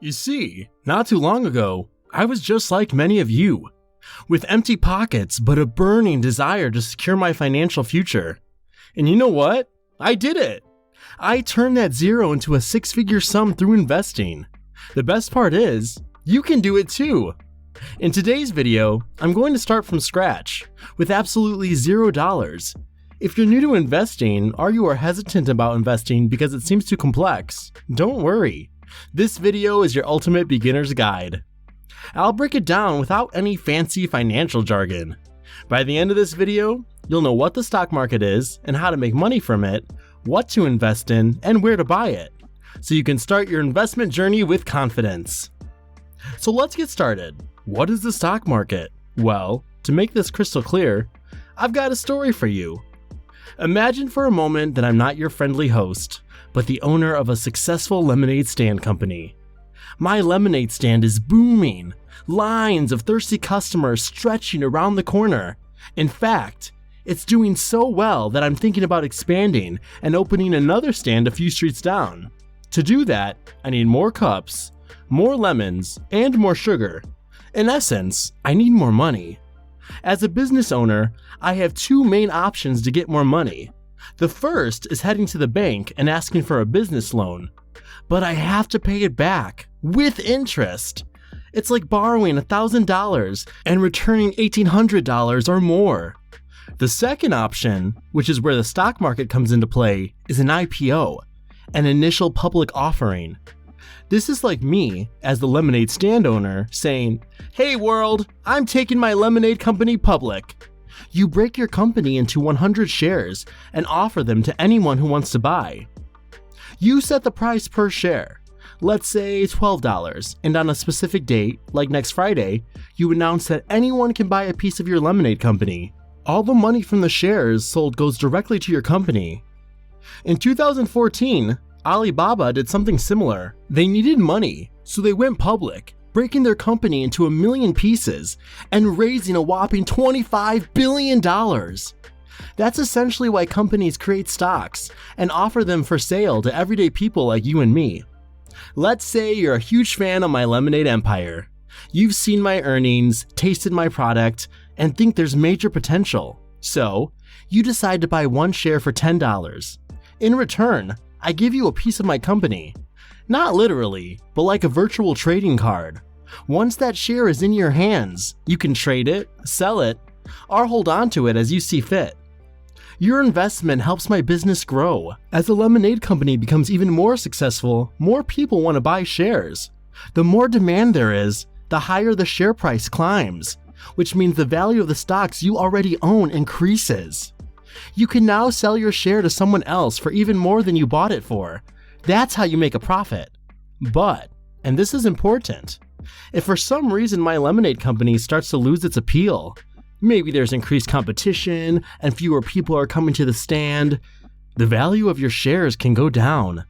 You see, not too long ago, I was just like many of you, with empty pockets but a burning desire to secure my financial future. And you know what? I did it! I turned that zero into a six-figure sum through investing. The best part is, you can do it too! In today's video, I'm going to start from scratch, with absolutely $0. If you're new to investing, or you are hesitant about investing because it seems too complex, don't worry. This video is your ultimate beginner's guide. I'll break it down without any fancy financial jargon. By the end of this video, you'll know what the stock market is and how to make money from it, what to invest in, and where to buy it, so you can start your investment journey with confidence. So let's get started. What is the stock market? Well, to make this crystal clear, I've got a story for you. Imagine for a moment that I'm not your friendly host, but the owner of a successful lemonade stand company. My lemonade stand is booming, lines of thirsty customers stretching around the corner. In fact, it's doing so well that I'm thinking about expanding and opening another stand a few streets down. To do that, I need more cups, more lemons, and more sugar. In essence, I need more money. As a business owner, I have two main options to get more money. The first is heading to the bank and asking for a business loan, but I have to pay it back with interest. It's like borrowing $1,000 and returning $1,800 or more. The second option, which is where the stock market comes into play, is an IPO, an initial public offering. This is like me, as the lemonade stand owner, saying, "Hey world, I'm taking my lemonade company public." You break your company into 100 shares and offer them to anyone who wants to buy. You set the price per share, let's say $12, and on a specific date, like next Friday, you announce that anyone can buy a piece of your lemonade company. All the money from the shares sold goes directly to your company. In 2014, Alibaba did something similar. They needed money, so they went public, breaking their company into 1 million pieces and raising a whopping $25 billion. That's essentially why companies create stocks and offer them for sale to everyday people like you and me. Let's say you're a huge fan of my lemonade empire. You've seen my earnings, tasted my product, and think there's major potential. So, you decide to buy one share for $10. In return, I give you a piece of my company. Not literally, but like a virtual trading card. Once that share is in your hands, you can trade it, sell it, or hold on to it as you see fit. Your investment helps my business grow. As the lemonade company becomes even more successful, more people want to buy shares. The more demand there is, the higher the share price climbs, which means the value of the stocks you already own increases. You can now sell your share to someone else for even more than you bought it for. That's how you make a profit. But, and this is important, if for some reason my lemonade company starts to lose its appeal, maybe there's increased competition and fewer people are coming to the stand, the value of your shares can go down.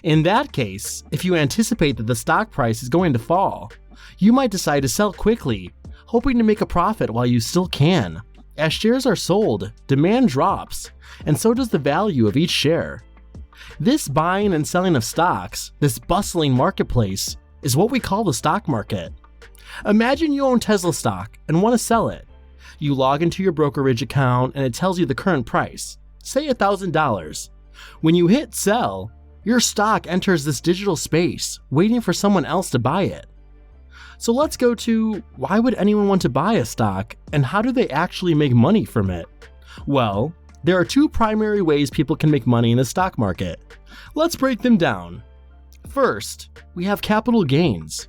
In that case, if you anticipate that the stock price is going to fall, you might decide to sell quickly, hoping to make a profit while you still can. As shares are sold, demand drops, and so does the value of each share. This buying and selling of stocks, this bustling marketplace, is what we call the stock market. Imagine you own Tesla stock and want to sell it. You log into your brokerage account and it tells you the current price, say $1,000. When you hit sell, your stock enters this digital space, waiting for someone else to buy it. So let's go to, why would anyone want to buy a stock, and how do they actually make money from it? Well, there are two primary ways people can make money in the stock market. Let's break them down. First, we have capital gains.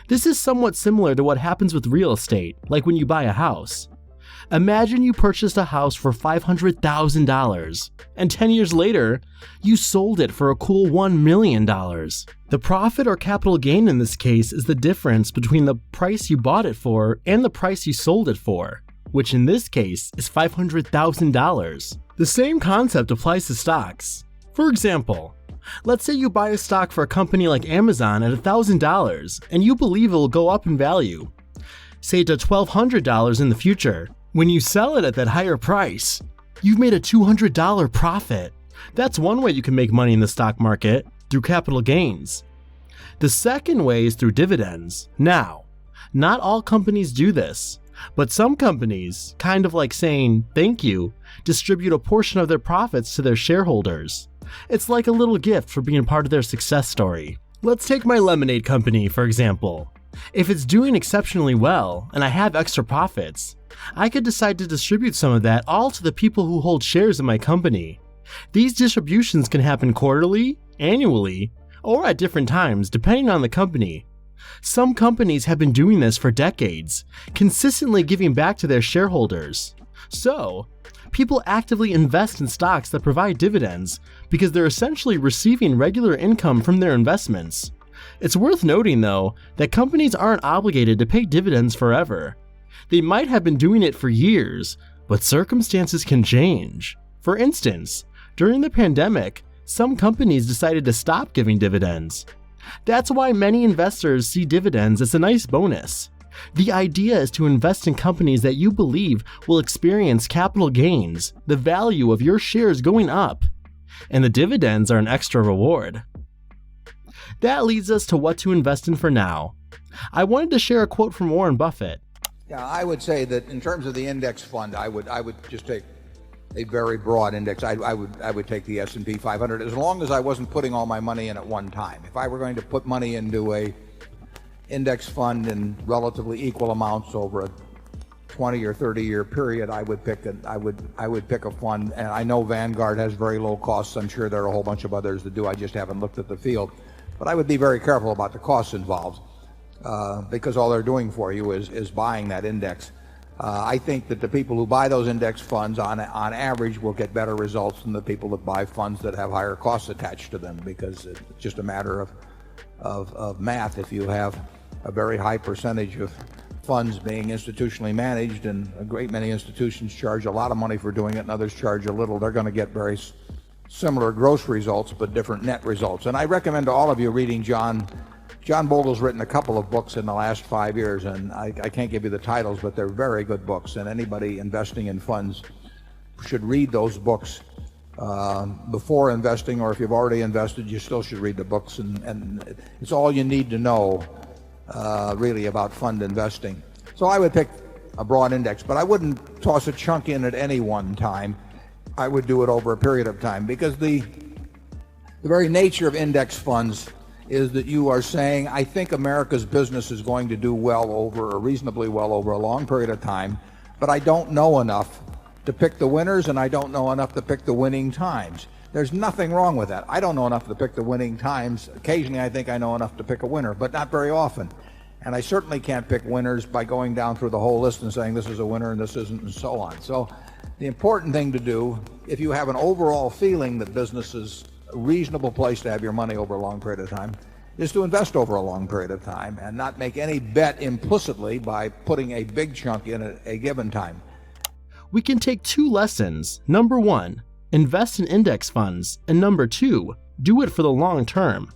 This is somewhat similar to what happens with real estate, like when you buy a house. Imagine you purchased a house for $500,000, and 10 years later, you sold it for a cool $1 million. The profit or capital gain in this case is the difference between the price you bought it for and the price you sold it for, which in this case is $500,000. The same concept applies to stocks. For example, let's say you buy a stock for a company like Amazon at $1,000 and you believe it will go up in value, say to $1,200 in the future. When you sell it at that higher price, you've made a $200 profit. That's one way you can make money in the stock market, through capital gains. The second way is through dividends. Now, not all companies do this, but some companies, kind of like saying thank you, distribute a portion of their profits to their shareholders. It's like a little gift for being part of their success story. Let's take my lemonade company, for example. If it's doing exceptionally well and I have extra profits, I could decide to distribute some of that all to the people who hold shares in my company. These distributions can happen quarterly, annually, or at different times depending on the company. Some companies have been doing this for decades, consistently giving back to their shareholders. So, people actively invest in stocks that provide dividends because they're essentially receiving regular income from their investments. It's worth noting, though, that companies aren't obligated to pay dividends forever. They might have been doing it for years, but circumstances can change. For instance, during the pandemic, some companies decided to stop giving dividends. That's why many investors see dividends as a nice bonus. The idea is to invest in companies that you believe will experience capital gains, the value of your shares going up, and the dividends are an extra reward. That leads us to what to invest in for now. I wanted to share a quote from Warren Buffett. Yeah, I would say that in terms of the index fund, I would just take a very broad index. I would take the S&P 500 as long as I wasn't putting all my money in at one time. If I were going to put money into a index fund in relatively equal amounts over a 20 or 30 year period, I would pick a fund, and I know Vanguard has very low costs. I'm sure there are a whole bunch of others that do. I just haven't looked at the field. But I would be very careful about the costs involved, because all they're doing for you is buying that index. I think that the people who buy those index funds on average will get better results than the people that buy funds that have higher costs attached to them, because it's just a matter of math. If you have a very high percentage of funds being institutionally managed, and a great many institutions charge a lot of money for doing it and others charge a little, they're going to get very similar gross results but different net results. And I recommend to all of you reading John Bogle's written a couple of books in the last 5 years, and I can't give you the titles, but they're very good books, and anybody investing in funds should read those books before investing, or if you've already invested, you still should read the books, and it's all you need to know really about fund investing. So I would pick a broad index, but I wouldn't toss a chunk in at any one time. I would do it over a period of time, because the very nature of index funds is that you are saying, I think America's business is going to do reasonably well over a long period of time, but I don't know enough to pick the winners, and I don't know enough to pick the winning times. There's nothing wrong with that. I don't know enough to pick the winning times. Occasionally I think I know enough to pick a winner, but not very often. And I certainly can't pick winners by going down through the whole list and saying this is a winner and this isn't, and so on. So the important thing to do, if you have an overall feeling that business is a reasonable place to have your money over a long period of time, is to invest over a long period of time and not make any bet implicitly by putting a big chunk in at a given time. We can take two lessons. Number one, invest in index funds, and number two, do it for the long term.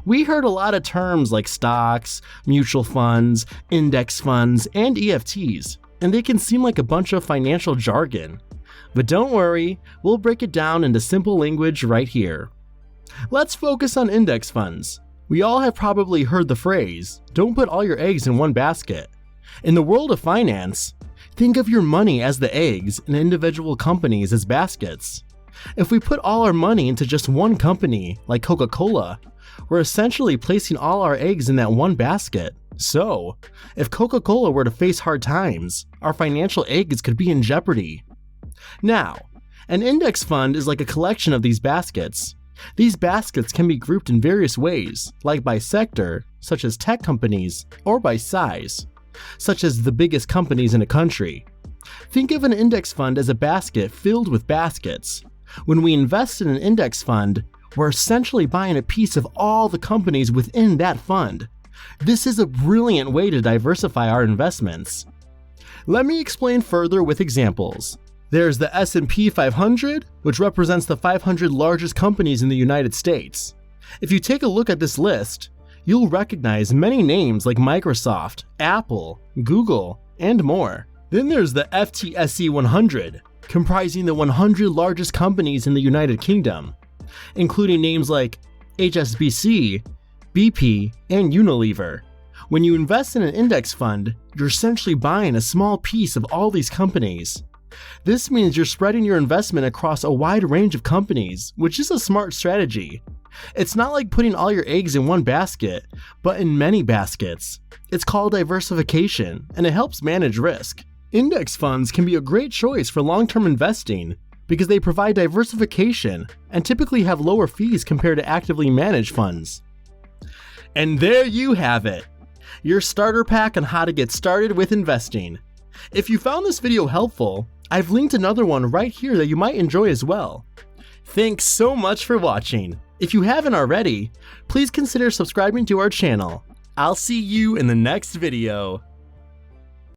We heard a lot of terms like stocks, mutual funds, index funds, and EFTs, and they can seem like a bunch of financial jargon. But don't worry, we'll break it down into simple language right here. Let's focus on index funds. We all have probably heard the phrase, don't put all your eggs in one basket. In the world of finance, think of your money as the eggs and individual companies as baskets. If we put all our money into just one company, like Coca-Cola, we're essentially placing all our eggs in that one basket. So, if Coca-Cola were to face hard times, our financial eggs could be in jeopardy. Now, an index fund is like a collection of these baskets. These baskets can be grouped in various ways, like by sector, such as tech companies, or by size, such as the biggest companies in a country. Think of an index fund as a basket filled with baskets. When we invest in an index fund, we're essentially buying a piece of all the companies within that fund. This is a brilliant way to diversify our investments. Let me explain further with examples. There's the S&P 500, which represents the 500 largest companies in the United States. If you take a look at this list, you'll recognize many names like Microsoft, Apple, Google, and more. Then there's the FTSE 100, comprising the 100 largest companies in the United Kingdom, including names like HSBC, BP, and Unilever. When you invest in an index fund, you're essentially buying a small piece of all these companies. This means you're spreading your investment across a wide range of companies, which is a smart strategy. It's not like putting all your eggs in one basket, but in many baskets. It's called diversification, and it helps manage risk. Index funds can be a great choice for long-term investing because they provide diversification and typically have lower fees compared to actively managed funds. And there you have it, your starter pack on how to get started with investing. If you found this video helpful, I've linked another one right here that you might enjoy as well. Thanks so much for watching. If you haven't already, please consider subscribing to our channel. I'll see you in the next video.